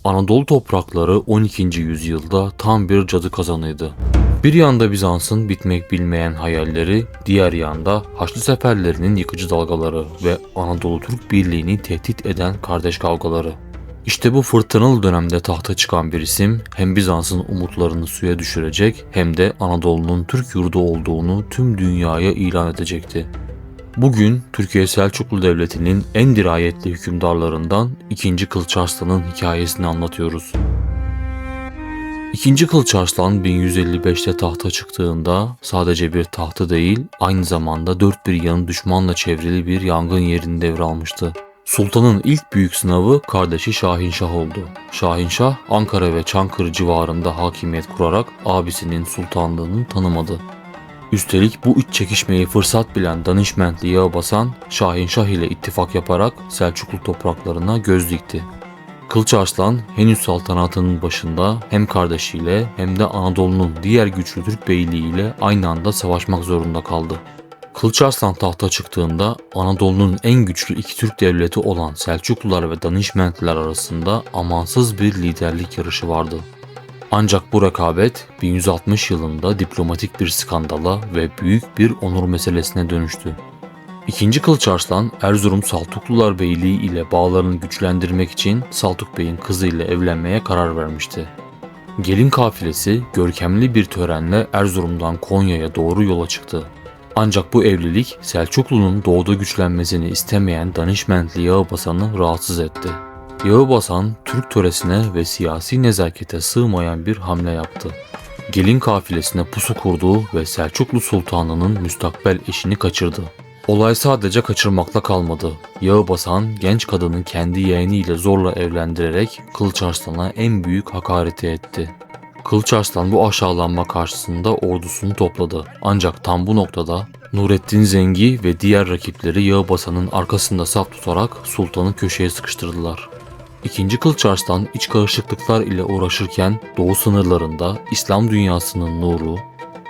Anadolu toprakları 12. yüzyılda tam bir cadı kazanıydı. Bir yanda Bizans'ın bitmek bilmeyen hayalleri, diğer yanda Haçlı seferlerinin yıkıcı dalgaları ve Anadolu Türk Birliği'ni tehdit eden kardeş kavgaları. İşte bu fırtınalı dönemde tahta çıkan bir isim hem Bizans'ın umutlarını suya düşürecek hem de Anadolu'nun Türk yurdu olduğunu tüm dünyaya ilan edecekti. Bugün Türkiye Selçuklu Devleti'nin en dirayetli hükümdarlarından 2. Kılıç Arslan'ın hikayesini anlatıyoruz. 2. Kılıç Arslan 1155'te tahta çıktığında sadece bir tahtı değil, aynı zamanda dört bir yanı düşmanla çevrili bir yangın yerini devralmıştı. Sultanın ilk büyük sınavı kardeşi Şahinşah oldu. Şahinşah, Ankara ve Çankırı civarında hakimiyet kurarak abisinin sultanlığını tanımadı. Üstelik bu iç çekişmeyi fırsat bilen Danişmentli Yağbasan, Şahinşah ile ittifak yaparak Selçuklu topraklarına göz dikti. Kılıç Arslan henüz saltanatının başında hem kardeşiyle hem de Anadolu'nun diğer güçlü Türk beyliğiyle aynı anda savaşmak zorunda kaldı. Kılıç Arslan tahta çıktığında Anadolu'nun en güçlü iki Türk devleti olan Selçuklular ve Danişmentliler arasında amansız bir liderlik yarışı vardı. Ancak bu rekabet 1160 yılında diplomatik bir skandala ve büyük bir onur meselesine dönüştü. İkinci Kılıç Arslan, Erzurum Saltuklular Beyliği ile bağlarını güçlendirmek için Saltuk Bey'in kızıyla evlenmeye karar vermişti. Gelin kafilesi görkemli bir törenle Erzurum'dan Konya'ya doğru yola çıktı. Ancak bu evlilik Selçuklu'nun doğuda güçlenmesini istemeyen Danişmentli Yağbasan'ı rahatsız etti. Yağbasan, Türk töresine ve siyasi nezakete sığmayan bir hamle yaptı. Gelin kafilesine pusu kurdu ve Selçuklu Sultanı'nın müstakbel eşini kaçırdı. Olay sadece kaçırmakla kalmadı. Yağbasan, genç kadını kendi yeğeniyle zorla evlendirerek Kılıç Arslan'a en büyük hakareti etti. Kılıç Arslan bu aşağılanma karşısında ordusunu topladı. Ancak tam bu noktada Nurettin Zengi ve diğer rakipleri Yağbasan'ın arkasında saf tutarak sultanı köşeye sıkıştırdılar. İkinci Kılıç Arslan iç karışıklıklar ile uğraşırken doğu sınırlarında İslam dünyasının nuru,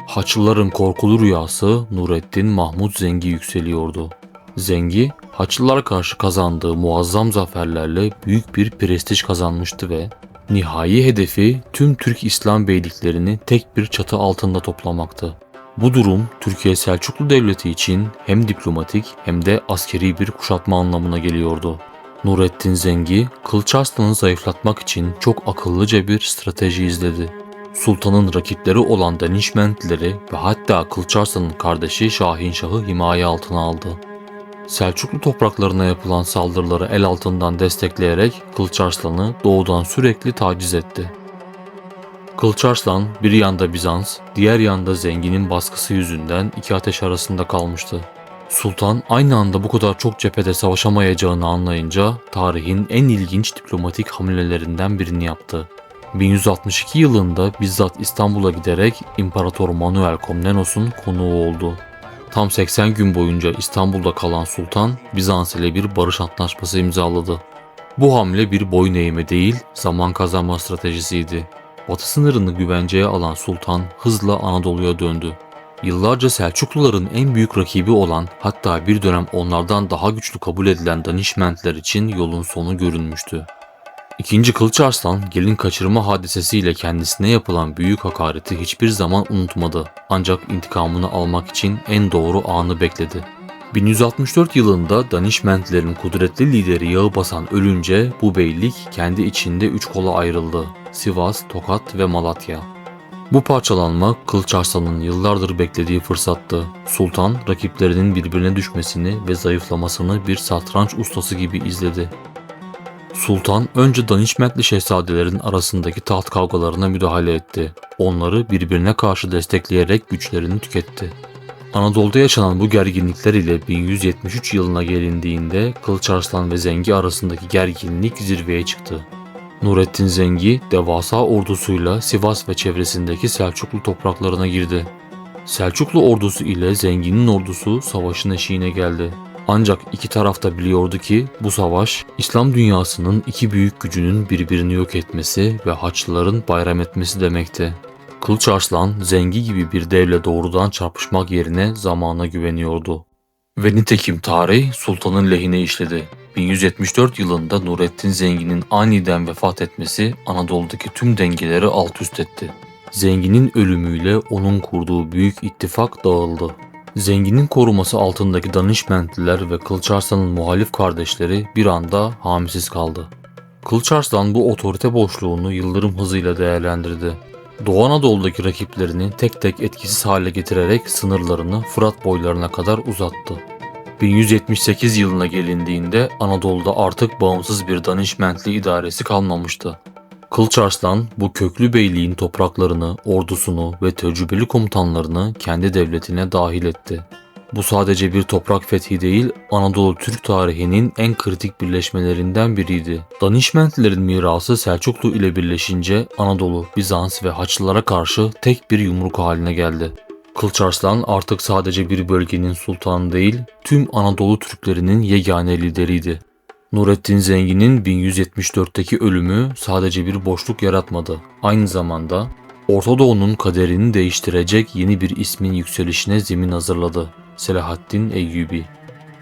Haçlıların korkulu rüyası Nurettin Mahmud Zengi yükseliyordu. Zengi, Haçlılara karşı kazandığı muazzam zaferlerle büyük bir prestij kazanmıştı ve nihai hedefi tüm Türk İslam beyliklerini tek bir çatı altında toplamaktı. Bu durum Türkiye Selçuklu Devleti için hem diplomatik hem de askeri bir kuşatma anlamına geliyordu. Nurettin Zengi, Kılıç Arslan'ı zayıflatmak için çok akıllıca bir strateji izledi. Sultanın rakipleri olan Danişmentlileri ve hatta Kılıç Arslan'ın kardeşi Şahinşah'ı himaye altına aldı. Selçuklu topraklarına yapılan saldırıları el altından destekleyerek Kılıç Arslan'ı doğudan sürekli taciz etti. Kılıç Arslan bir yanda Bizans, diğer yanda Zengi'nin baskısı yüzünden iki ateş arasında kalmıştı. Sultan aynı anda bu kadar çok cephede savaşamayacağını anlayınca tarihin en ilginç diplomatik hamlelerinden birini yaptı. 1162 yılında bizzat İstanbul'a giderek İmparator Manuel Komnenos'un konuğu oldu. Tam 80 gün boyunca İstanbul'da kalan Sultan, Bizans ile bir barış antlaşması imzaladı. Bu hamle bir boyun eğme değil, zaman kazanma stratejisiydi. Batı sınırını güvenceye alan Sultan hızla Anadolu'ya döndü. Yıllarca Selçukluların en büyük rakibi olan, hatta bir dönem onlardan daha güçlü kabul edilen Danişmentler için yolun sonu görünmüştü. İkinci Kılıç Arslan, gelin kaçırma hadisesiyle kendisine yapılan büyük hakareti hiçbir zaman unutmadı. Ancak intikamını almak için en doğru anı bekledi. 1164 yılında Danişmentlerin kudretli lideri Yağbasan ölünce bu beylik kendi içinde 3 kola ayrıldı: Sivas, Tokat ve Malatya. Bu parçalanma Kılıç Arslan'ın yıllardır beklediği fırsattı. Sultan, rakiplerinin birbirine düşmesini ve zayıflamasını bir satranç ustası gibi izledi. Sultan önce Danişmentli şehzadelerin arasındaki taht kavgalarına müdahale etti. Onları birbirine karşı destekleyerek güçlerini tüketti. Anadolu'da yaşanan bu gerginlikler ile 1173 yılına gelindiğinde Kılıç Arslan ve Zengi arasındaki gerginlik zirveye çıktı. Nurettin Zengi devasa ordusuyla Sivas ve çevresindeki Selçuklu topraklarına girdi. Selçuklu ordusu ile Zengi'nin ordusu savaşın eşiğine geldi. Ancak iki taraf da biliyordu ki bu savaş İslam dünyasının iki büyük gücünün birbirini yok etmesi ve Haçlıların bayram etmesi demekti. Kılıç Arslan, Zengi gibi bir devle doğrudan çarpışmak yerine zamana güveniyordu. Ve nitekim tarih sultanın lehine işledi. 1174 yılında Nurettin Zengin'in aniden vefat etmesi Anadolu'daki tüm dengeleri alt üst etti. Zengin'in ölümüyle onun kurduğu büyük ittifak dağıldı. Zengin'in koruması altındaki Danişmentliler ve Kılıç Arslan'ın muhalif kardeşleri bir anda hamisiz kaldı. Kılıç Arslan bu otorite boşluğunu yıldırım hızıyla değerlendirdi. Doğu Anadolu'daki rakiplerini tek tek etkisiz hale getirerek sınırlarını Fırat boylarına kadar uzattı. 1178 yılına gelindiğinde Anadolu'da artık bağımsız bir Danişmentli idaresi kalmamıştı. Kılıç Arslan bu köklü beyliğin topraklarını, ordusunu ve tecrübeli komutanlarını kendi devletine dahil etti. Bu sadece bir toprak fethi değil, Anadolu Türk tarihinin en kritik birleşmelerinden biriydi. Danişmentlilerin mirası Selçuklu ile birleşince Anadolu, Bizans ve Haçlılara karşı tek bir yumruk haline geldi. Kılıç Arslan artık sadece bir bölgenin sultanı değil, tüm Anadolu Türklerinin yegane lideriydi. Nurettin Zengin'in 1174'teki ölümü sadece bir boşluk yaratmadı. Aynı zamanda Orta Doğu'nun kaderini değiştirecek yeni bir ismin yükselişine zemin hazırladı. Selahaddin Eyyubi.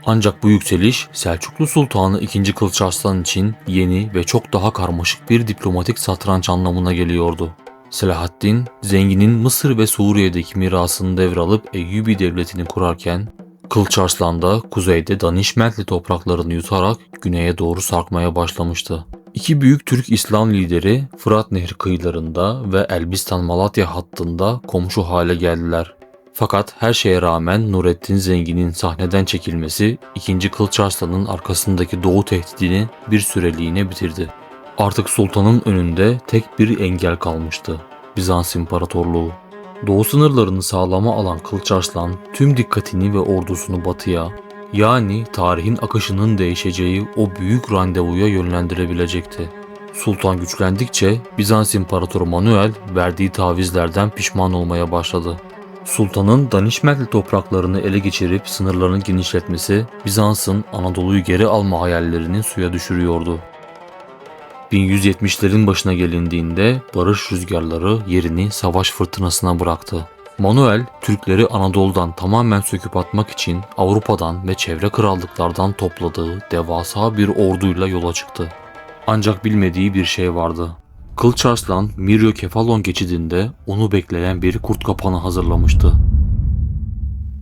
Ancak bu yükseliş Selçuklu Sultanı II. Kılıç Arslan için yeni ve çok daha karmaşık bir diplomatik satranç anlamına geliyordu. Selahaddin, Zengin'in Mısır ve Suriye'deki mirasını devralıp Eyyubi devletini kurarken, Kılıç Arslan da kuzeyde Danişmentli topraklarını yutarak güneye doğru sarkmaya başlamıştı. İki büyük Türk İslam lideri Fırat Nehri kıyılarında ve Elbistan-Malatya hattında komşu hale geldiler. Fakat her şeye rağmen Nurettin Zengin'in sahneden çekilmesi II. Kılıç Arslan'ın arkasındaki Doğu tehdidini bir süreliğine bitirdi. Artık sultanın önünde tek bir engel kalmıştı: Bizans İmparatorluğu. Doğu sınırlarını sağlama alan Kılıç Arslan tüm dikkatini ve ordusunu batıya, yani tarihin akışının değişeceği o büyük randevuya yönlendirebilecekti. Sultan güçlendikçe Bizans İmparatoru Manuel verdiği tavizlerden pişman olmaya başladı. Sultanın Danişmentli topraklarını ele geçirip sınırlarını genişletmesi Bizans'ın Anadolu'yu geri alma hayallerini suya düşürüyordu. 1170'lerin başına gelindiğinde barış rüzgarları yerini savaş fırtınasına bıraktı. Manuel, Türkleri Anadolu'dan tamamen söküp atmak için Avrupa'dan ve çevre krallıklardan topladığı devasa bir orduyla yola çıktı. Ancak bilmediği bir şey vardı. Kılıç Arslan, Miryokefalon geçidinde onu bekleyen bir kurt kapanı hazırlamıştı.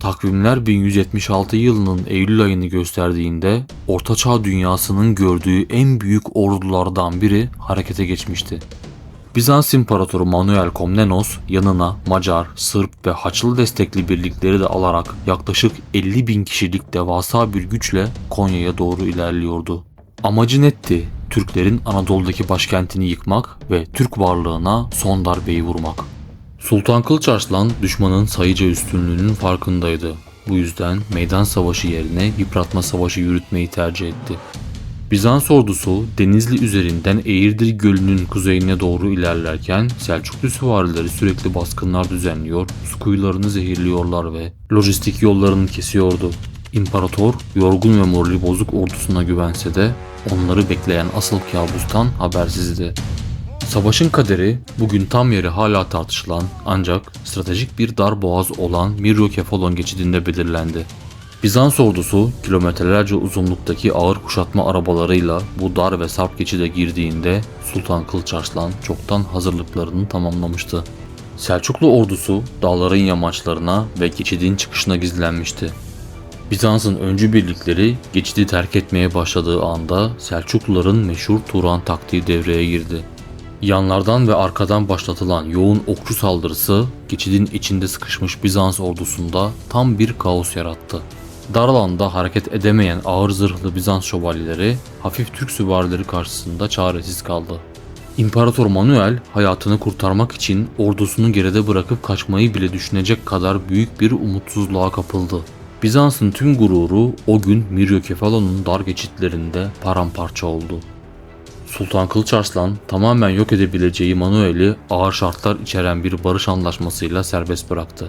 Takvimler 1176 yılının Eylül ayını gösterdiğinde Ortaçağ dünyasının gördüğü en büyük ordulardan biri harekete geçmişti. Bizans İmparatoru Manuel Komnenos yanına Macar, Sırp ve Haçlı destekli birlikleri de alarak yaklaşık 50.000 kişilik devasa bir güçle Konya'ya doğru ilerliyordu. Amacı netti: Türklerin Anadolu'daki başkentini yıkmak ve Türk varlığına son darbeyi vurmak. Sultan Kılıç Arslan düşmanın sayıca üstünlüğünün farkındaydı. Bu yüzden meydan savaşı yerine yıpratma savaşı yürütmeyi tercih etti. Bizans ordusu Denizli üzerinden Eğirdir Gölü'nün kuzeyine doğru ilerlerken Selçuklu süvarileri sürekli baskınlar düzenliyor, su kuyularını zehirliyorlar ve lojistik yollarını kesiyordu. İmparator yorgun ve morali bozuk ordusuna güvense de onları bekleyen asıl kabustan habersizdi. Savaşın kaderi bugün tam yeri hala tartışılan ancak stratejik bir dar boğaz olan Miryokefalon geçidinde belirlendi. Bizans ordusu kilometrelerce uzunluktaki ağır kuşatma arabalarıyla bu dar ve sarp geçide girdiğinde Sultan Kılıç Arslan çoktan hazırlıklarını tamamlamıştı. Selçuklu ordusu dağların yamaçlarına ve geçidin çıkışına gizlenmişti. Bizans'ın öncü birlikleri geçidi terk etmeye başladığı anda Selçukluların meşhur Turan taktiği devreye girdi. Yanlardan ve arkadan başlatılan yoğun okçu saldırısı geçidin içinde sıkışmış Bizans ordusunda tam bir kaos yarattı. Dar alanda hareket edemeyen ağır zırhlı Bizans şövalyeleri hafif Türk süvarileri karşısında çaresiz kaldı. İmparator Manuel hayatını kurtarmak için ordusunu geride bırakıp kaçmayı bile düşünecek kadar büyük bir umutsuzluğa kapıldı. Bizans'ın tüm gururu o gün Miryokefalon'un dar geçitlerinde paramparça oldu. Sultan Kılıç Arslan tamamen yok edebileceği Manuel'i ağır şartlar içeren bir barış anlaşmasıyla serbest bıraktı.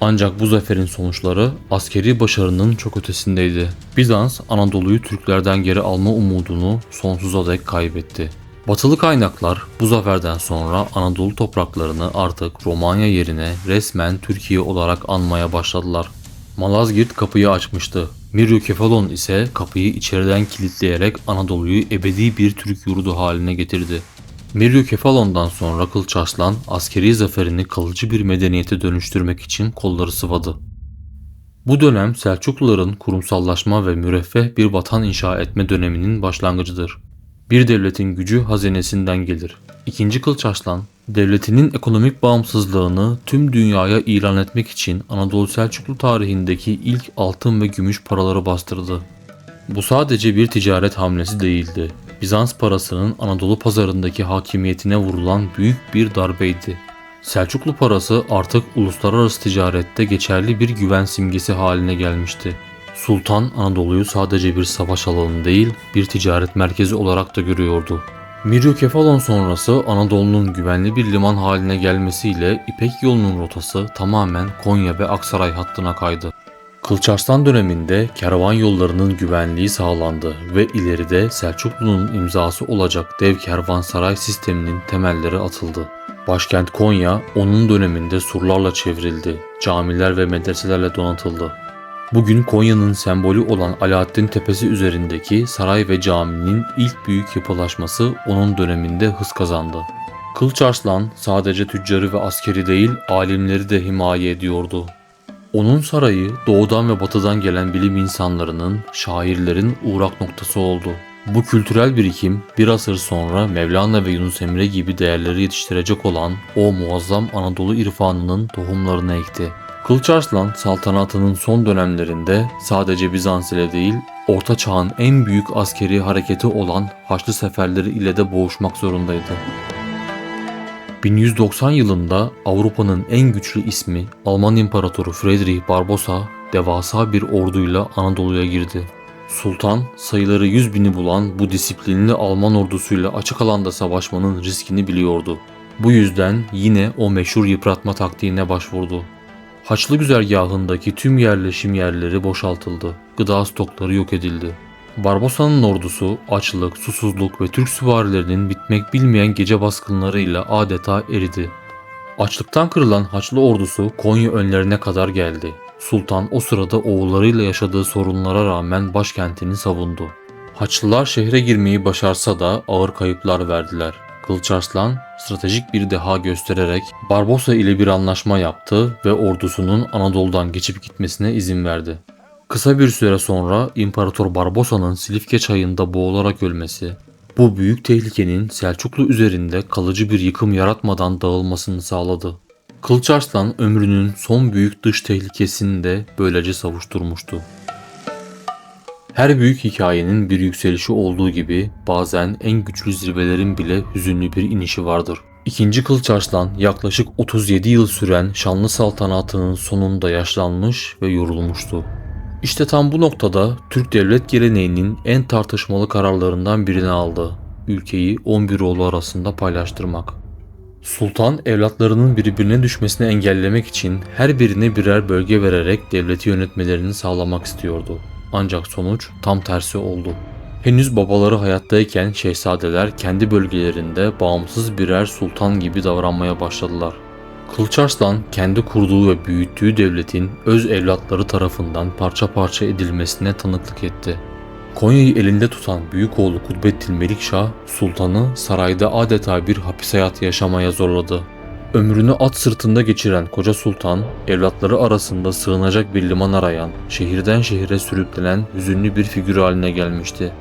Ancak bu zaferin sonuçları askeri başarının çok ötesindeydi. Bizans, Anadolu'yu Türklerden geri alma umudunu sonsuza dek kaybetti. Batılı kaynaklar bu zaferden sonra Anadolu topraklarını artık Romanya yerine resmen Türkiye olarak anmaya başladılar. Malazgirt kapıyı açmıştı. Miryokefalon ise kapıyı içeriden kilitleyerek Anadolu'yu ebedi bir Türk yurdu haline getirdi. Miryokefalon'dan sonra Kılıç Arslan askeri zaferini kalıcı bir medeniyete dönüştürmek için kolları sıvadı. Bu dönem Selçukluların kurumsallaşma ve müreffeh bir vatan inşa etme döneminin başlangıcıdır. Bir devletin gücü hazinesinden gelir. İkinci Kılıç Arslan, devletinin ekonomik bağımsızlığını tüm dünyaya ilan etmek için Anadolu Selçuklu tarihindeki ilk altın ve gümüş paraları bastırdı. Bu sadece bir ticaret hamlesi değildi. Bizans parasının Anadolu pazarındaki hakimiyetine vurulan büyük bir darbeydi. Selçuklu parası artık uluslararası ticarette geçerli bir güven simgesi haline gelmişti. Sultan Anadolu'yu sadece bir savaş alanı değil, bir ticaret merkezi olarak da görüyordu. Miryokefalon sonrası Anadolu'nun güvenli bir liman haline gelmesiyle İpek yolunun rotası tamamen Konya ve Aksaray hattına kaydı. Kılıç Arslan döneminde kervan yollarının güvenliği sağlandı ve ileride Selçuklu'nun imzası olacak dev kervansaray sisteminin temelleri atıldı. Başkent Konya onun döneminde surlarla çevrildi, camiler ve medreselerle donatıldı. Bugün Konya'nın sembolü olan Alaaddin Tepesi üzerindeki saray ve caminin ilk büyük yapılaşması onun döneminde hız kazandı. Kılıç Arslan sadece tüccarı ve askeri değil, alimleri de himaye ediyordu. Onun sarayı doğudan ve batıdan gelen bilim insanlarının, şairlerin uğrak noktası oldu. Bu kültürel birikim bir asır sonra Mevlana ve Yunus Emre gibi değerleri yetiştirecek olan o muazzam Anadolu irfanının tohumlarını ekti. Kılıç Arslan saltanatının son dönemlerinde sadece Bizans ile değil, Orta Çağ'ın en büyük askeri hareketi olan Haçlı Seferleri ile de boğuşmak zorundaydı. 1190 yılında Avrupa'nın en güçlü ismi Alman İmparatoru Friedrich Barbarossa devasa bir orduyla Anadolu'ya girdi. Sultan sayıları 100.000'i bulan bu disiplinli Alman ordusuyla açık alanda savaşmanın riskini biliyordu. Bu yüzden yine o meşhur yıpratma taktiğine başvurdu. Haçlı güzergahındaki tüm yerleşim yerleri boşaltıldı, gıda stokları yok edildi. Barbarossa'nın ordusu açlık, susuzluk ve Türk süvarilerinin bitmek bilmeyen gece baskınlarıyla adeta eridi. Açlıktan kırılan Haçlı ordusu Konya önlerine kadar geldi. Sultan o sırada oğullarıyla yaşadığı sorunlara rağmen başkentini savundu. Haçlılar şehre girmeyi başarsa da ağır kayıplar verdiler. Kılıç Arslan stratejik bir deha göstererek Barbarossa ile bir anlaşma yaptı ve ordusunun Anadolu'dan geçip gitmesine izin verdi. Kısa bir süre sonra İmparator Barbarossa'nın Silifke çayında boğularak ölmesi, bu büyük tehlikenin Selçuklu üzerinde kalıcı bir yıkım yaratmadan dağılmasını sağladı. Kılıç Arslan ömrünün son büyük dış tehlikesini de böylece savuşturmuştu. Her büyük hikayenin bir yükselişi olduğu gibi bazen en güçlü zirvelerin bile hüzünlü bir inişi vardır. İkinci Kılıç Arslan yaklaşık 37 yıl süren şanlı saltanatının sonunda yaşlanmış ve yorulmuştu. İşte tam bu noktada Türk devlet geleneğinin en tartışmalı kararlarından birini aldı. Ülkeyi 11 oğlu arasında paylaştırmak. Sultan evlatlarının birbirine düşmesini engellemek için her birine birer bölge vererek devleti yönetmelerini sağlamak istiyordu. Ancak sonuç tam tersi oldu. Henüz babaları hayattayken şehzadeler kendi bölgelerinde bağımsız birer sultan gibi davranmaya başladılar. Kılıç Arslan kendi kurduğu ve büyüttüğü devletin öz evlatları tarafından parça parça edilmesine tanıklık etti. Konya'yı elinde tutan büyük oğlu Kudbettin Melikşah, sultanı sarayda adeta bir hapis hayatı yaşamaya zorladı. Ömrünü at sırtında geçiren koca sultan, evlatları arasında sığınacak bir liman arayan, şehirden şehire sürüklenen hüzünlü bir figür haline gelmişti.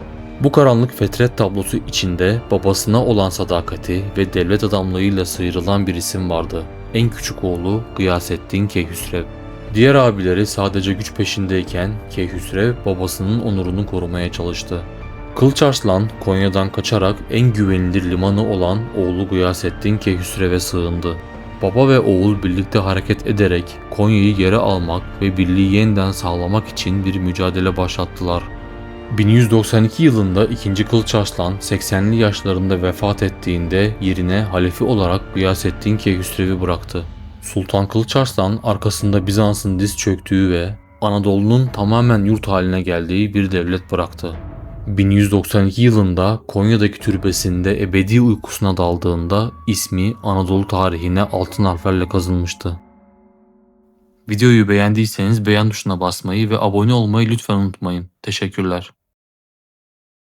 Bu karanlık fetret tablosu içinde babasına olan sadakati ve devlet adamlığıyla sıyrılan bir isim vardı. En küçük oğlu Gıyasettin Keyhüsrev. Diğer abileri sadece güç peşindeyken Keyhüsrev babasının onurunu korumaya çalıştı. Kılıç Arslan Konya'dan kaçarak en güvenilir limanı olan oğlu Gıyasettin Keyhüsrev'e sığındı. Baba ve oğul birlikte hareket ederek Konya'yı geri almak ve birliği yeniden sağlamak için bir mücadele başlattılar. 1192 yılında 2. Kılıç Arslan 80'li yaşlarında vefat ettiğinde yerine halefi olarak Gıyasettin Keyhüsrev'i bıraktı. Sultan Kılıç Arslan arkasında Bizans'ın diz çöktüğü ve Anadolu'nun tamamen yurt haline geldiği bir devlet bıraktı. 1192 yılında Konya'daki türbesinde ebedi uykusuna daldığında ismi Anadolu tarihine altın harflerle kazınmıştı. Videoyu beğendiyseniz beğen tuşuna basmayı ve abone olmayı lütfen unutmayın. Teşekkürler.